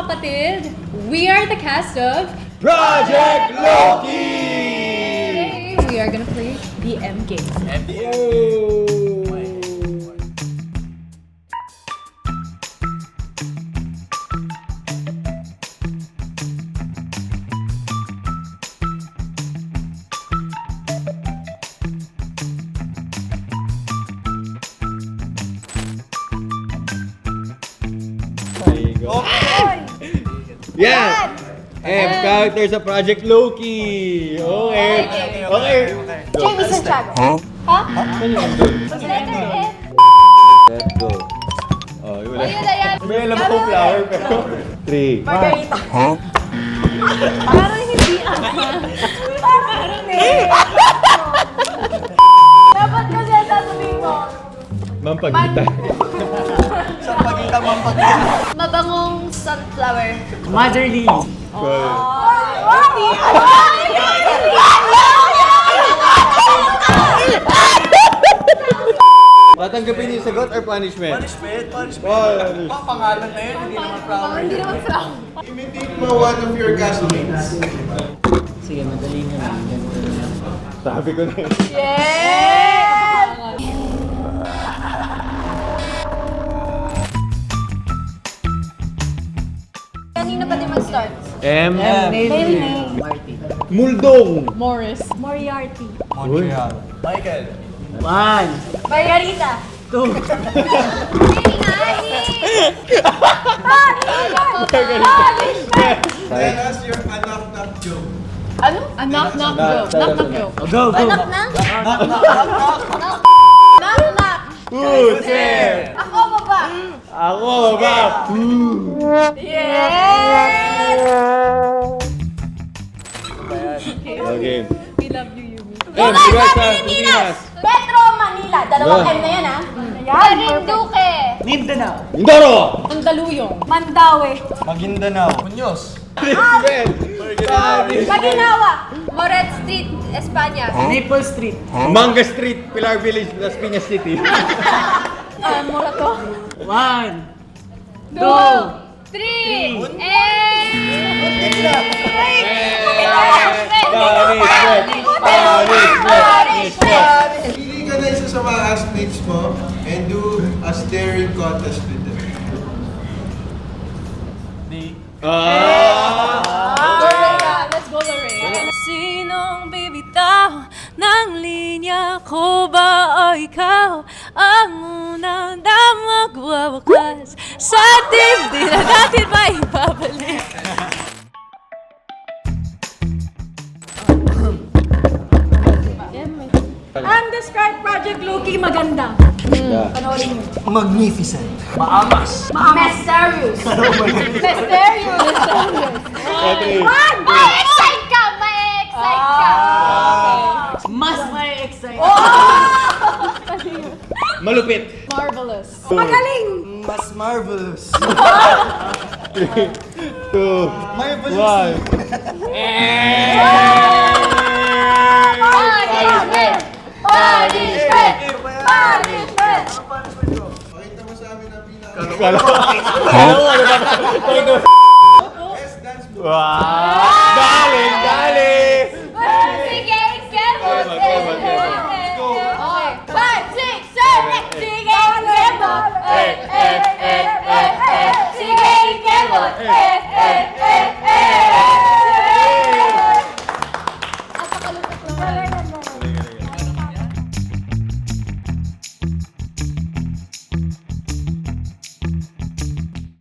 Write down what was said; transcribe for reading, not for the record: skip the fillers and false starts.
kapatid. We are the cast of Project Loki! Today, we are gonna play the M game. Yan! M, character sa Project Loki! Okay! Okay! Jamie Santiago. Saan yung andun? Letter F. Let's go! Oh, yun na. Ayun na yan. May alam ko flower pero... 3 Margarita. Parang hindi Parang Dapat kasi ang sasabihin mo. Mampagita. Mabangong sunflower. Motherly. Tatanggapin yung sagot or punishment? Punishment. Pangalan na yun, hindi naman flower. Hindi naman flower. Imitate mo one of your castmates. Sige, madali nyo lang. Sabi ko na yun. Yes! Kanina pa din mag-start? M. Name. Marty. Muldong. Morris. Moriarty. Montreal. Michael. 1, Margarita. 2, Tell us your knock-knock joke. Ano? A knock-knock joke. Knock-knock joke. go, go. Anak na? Knock-knock. Who's there? Ako baba. Ako, baba. Yes! Okay. We love you, Yumi. M, sigat sa Pilipinas. Metro Manila. Dalawang M na yan, ha? Marinduque. Mindanao. Mindoro. Mandaluyong. Mandaue. Maguindanao. Muñoz. Maginawa. Moret Street, Espanya. Maple Street. Manga Street, Pilar Village, Las Piñas City. Morato. 1, 2, 3. Pili ka na isa sa mga castmates mo and do a staring contest with them. Let's go, Lorraine. Sinong bibitaw ng linya ko ba o ikaw? Ang unang na magwawakas sa dibdib na natin maibabalik. Undescribed Project Loki maganda. Panoorin niyo. Magnificent. Maamas. Mysterious. Mysterious. Ma-excite ka! Ma-excite ka! Mas may excite. Malupit. Marvelous. Magaling! Mas marvelous. 2, 1. Punishment! Punishment! Punishment! Pakita mo sa amin ang pinaka... Kala ko ano ba? Yes, dance mo. Wow! Galing! Galing! Sige, kemot! Kemot, kemot. Okay. 5, 6, 7, sige, kemot! Sige, kemot!